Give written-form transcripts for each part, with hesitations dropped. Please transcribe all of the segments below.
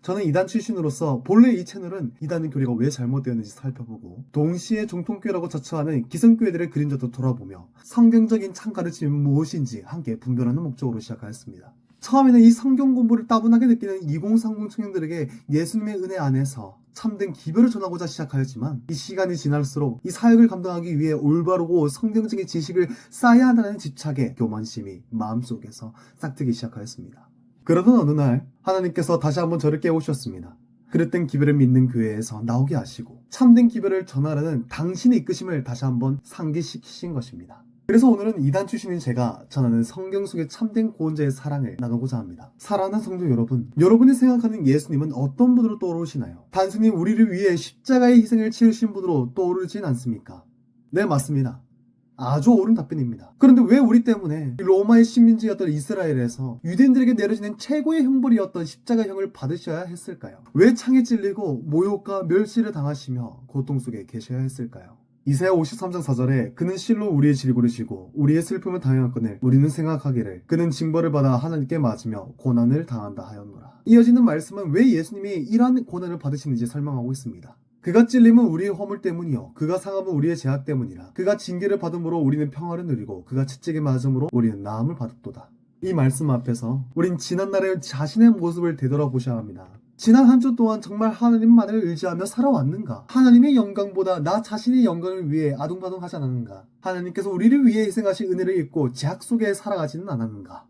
저는 이단 출신으로서 본래 이 채널은 이단의 교리가 왜 잘못되었는지 살펴보고 동시에 정통교회라고 자처하는 기성교회들의 그림자도 돌아보며 성경적인 참가르침이 무엇인지 함께 분별하는 목적으로 시작하였습니다. 처음에는 이 성경 공부를 따분하게 느끼는 2030 청년들에게 예수님의 은혜 안에서 참된 기별을 전하고자 시작하였지만 이 시간이 지날수록 이 사역을 감당하기 위해 올바르고 성경적인 지식을 쌓아야 한다는 집착의 교만심이 마음속에서 싹트기 시작하였습니다. 그러던 어느 날 하나님께서 다시 한번 저를 깨우셨습니다. 그릇된 기별을 믿는 교회에서 나오게 하시고 참된 기별을 전하라는 당신의 이끄심을 다시 한번 상기시키신 것입니다. 그래서 오늘은 이단 출신인 제가 전하는 성경 속의 참된 구원자의 사랑을 나누고자 합니다. 사랑하는 성도 여러분, 여러분이 생각하는 예수님은 어떤 분으로 떠오르시나요? 단순히 우리를 위해 십자가의 희생을 치르신 분으로 떠오르진 않습니까? 네, 맞습니다. 아주 옳은 답변입니다. 그런데 왜 우리 때문에 로마의 식민지였던 이스라엘에서 유대인들에게 내려지는 최고의 형벌이었던 십자가형을 받으셔야 했을까요? 왜 창에 찔리고 모욕과 멸시를 당하시며 고통 속에 계셔야 했을까요? 이사야 53장 4절에 그는 실로 우리의 질고를 지고 우리의 슬픔을 당하였거늘 우리는 생각하기를 그는 징벌을 받아 하나님께 맞으며 고난을 당한다 하였노라. 이어지는 말씀은 왜 예수님이 이러한 고난을 받으시는지 설명하고 있습니다. 그가 찔림은 우리의 허물 때문이요 그가 상함은 우리의 죄악 때문이라. 그가 징계를 받음으로 우리는 평화를 누리고 그가 채찍에 맞음으로 우리는 나음을 받았도다. 이 말씀 앞에서 우린 지난날의 자신의 모습을 되돌아보셔야 합니다. 지난 한 주 동안 정말 하나님만을 의지하며 살아왔는가? 하나님의 영광보다 나 자신의 영광을 위해 아둥바둥하지 않았는가? 하나님께서 우리를 위해 희생하신 은혜를 잊고 죄악 속에 살아가지는 않았는가?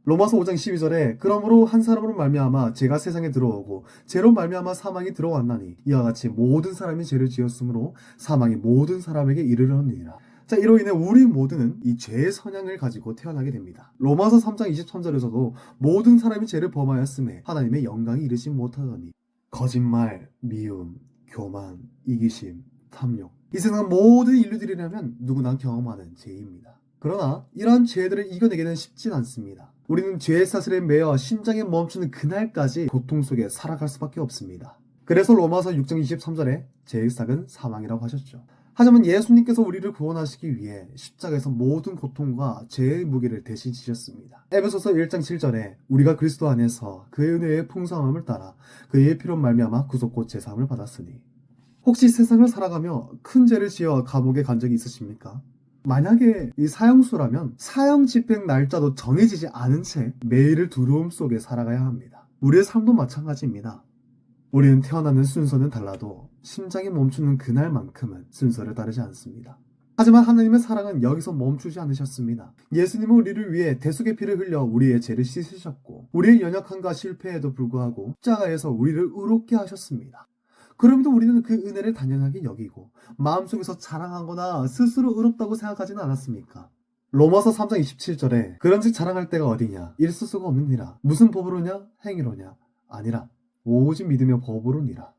로마서 5장 12절에 그러므로 한 사람으로 말미암아 죄가 세상에 들어오고 죄로 말미암아 사망이 들어왔나니 이와 같이 모든 사람이 죄를 지었으므로 사망이 모든 사람에게 이르렀느니라. 자, 이로 인해 우리 모두는 이 죄의 성향을 가지고 태어나게 됩니다. 로마서 3장 23절에서도 모든 사람이 죄를 범하였음에 하나님의 영광이 이르지 못하더니 거짓말, 미움, 교만, 이기심, 탐욕 이 세상 모든 인류들이라면 누구나 경험하는 죄입니다. 그러나 이러한 죄들을 이겨내기는 쉽진 않습니다. 우리는 죄의 사슬에 매여 심장이 멈추는 그날까지 고통 속에 살아갈 수밖에 없습니다. 그래서 로마서 6장 23절에 죄의 삭은 사망이라고 하셨죠. 하지만 예수님께서 우리를 구원하시기 위해 십자가에서 모든 고통과 죄의 무게를 대신 지셨습니다. 에베소서 1장 7절에 우리가 그리스도 안에서 그의 은혜의 풍성함을 따라 그의 피로 말미암아 구속곧 제사함을 받았으니. 혹시 세상을 살아가며 큰 죄를 지어 감옥에 간 적이 있으십니까? 만약에 이 사형수라면 사형 집행 날짜도 정해지지 않은 채 매일을 두려움 속에 살아가야 합니다. 우리의 삶도 마찬가지입니다. 우리는 태어나는 순서는 달라도 심장이 멈추는 그날만큼은 순서를 따르지 않습니다. 하지만 하나님의 사랑은 여기서 멈추지 않으셨습니다. 예수님은 우리를 위해 대속의 피를 흘려 우리의 죄를 씻으셨고 우리의 연약함과 실패에도 불구하고 십자가에서 우리를 의롭게 하셨습니다. 그럼에도 우리는 그 은혜를 당연하게 여기고 마음속에서 자랑하거나 스스로 의롭다고 생각하지는 않았습니까? 로마서 3장 27절에 그런즉 자랑할 때가 어디냐? 있을 수가 없느니라. 무슨 법으로냐? 행위로냐? 아니라 오직 믿으며 법으로니라.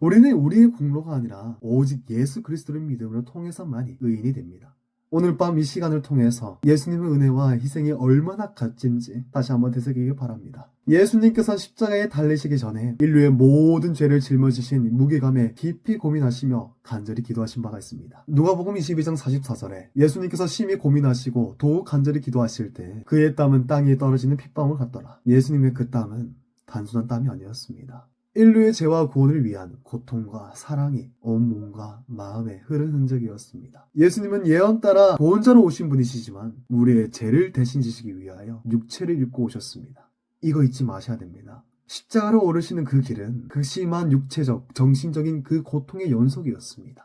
우리는 우리의 공로가 아니라 오직 예수 그리스도를 믿음으로 통해서만이 의인이 됩니다. 오늘 밤 이 시간을 통해서 예수님의 은혜와 희생이 얼마나 값진지 다시 한번 되새기길 바랍니다. 예수님께서 십자가에 달리시기 전에 인류의 모든 죄를 짊어지신 무게감에 깊이 고민하시며 간절히 기도하신 바가 있습니다. 누가복음 22장 44절에 예수님께서 심히 고민하시고 더욱 간절히 기도하실 때 그의 땀은 땅 위에 떨어지는 핏방울 같더라. 예수님의 그 땀은 단순한 땀이 아니었습니다. 인류의 죄와 구원을 위한 고통과 사랑이 온몸과 마음에 흐른 흔적이었습니다. 예수님은 예언 따라 구원자로 오신 분이시지만 우리의 죄를 대신 지시기 위하여 육체를 입고 오셨습니다. 이거 잊지 마셔야 됩니다. 십자가로 오르시는 그 길은 그 심한 육체적, 정신적인 그 고통의 연속이었습니다.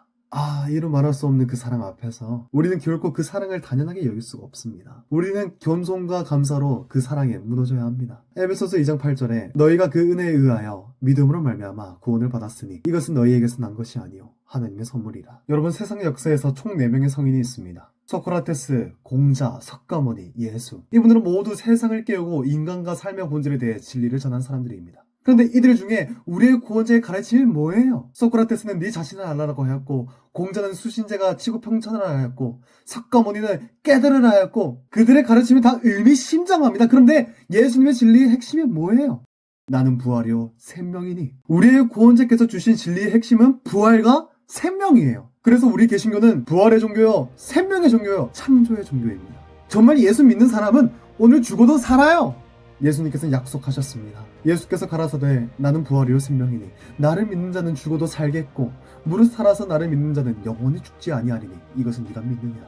이루 말할 수 없는 그 사랑 앞에서 우리는 결코 그 사랑을 당연하게 여길 수가 없습니다. 우리는 겸손과 감사로 그 사랑에 무너져야 합니다. 에베소서 2장 8절에 너희가 그 은혜에 의하여 믿음으로 말미암아 구원을 받았으니 이것은 너희에게서 난 것이 아니요 하나님의 선물이라. 여러분, 세상의 역사에서 총 4명의 성인이 있습니다. 소크라테스, 공자, 석가모니, 예수. 이분들은 모두 세상을 깨우고 인간과 삶의 본질에 대해 진리를 전한 사람들입니다. 그런데 이들 중에 우리의 구원자의 가르침이 뭐예요? 소크라테스는 네 자신을 알라라고 하였고, 공자는 수신제가 치고 평천을 하였고, 석가모니는 깨달으라 하였고, 그들의 가르침이 다 의미심장합니다. 그런데 예수님의 진리의 핵심이 뭐예요? 나는 부활이요 생명이니. 우리의 구원자께서 주신 진리의 핵심은 부활과 생명이에요. 그래서 우리 개신교는 부활의 종교요, 생명의 종교요, 창조의 종교입니다. 정말 예수 믿는 사람은 오늘 죽어도 살아요. 예수님께서는 약속하셨습니다. 예수께서 가라사대 나는 부활이요 생명이니 나를 믿는 자는 죽어도 살겠고 무릇 살아서 나를 믿는 자는 영원히 죽지 아니하리니 이것은 네가 믿느냐.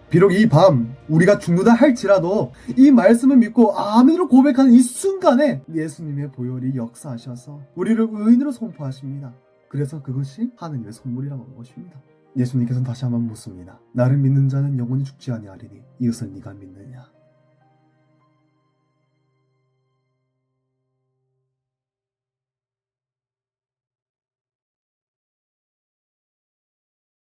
비록 이 밤 우리가 죽는다 할지라도 이 말씀을 믿고 아멘으로 고백하는 이 순간에 예수님의 보혈이 역사하셔서 우리를 의인으로 선포하십니다. 그래서 그것이 하느님의 선물이라고 하는 것입니다. 예수님께서는 다시 한번 묻습니다. 나를 믿는 자는 영원히 죽지 아니하리니 이것을 네가 믿느냐.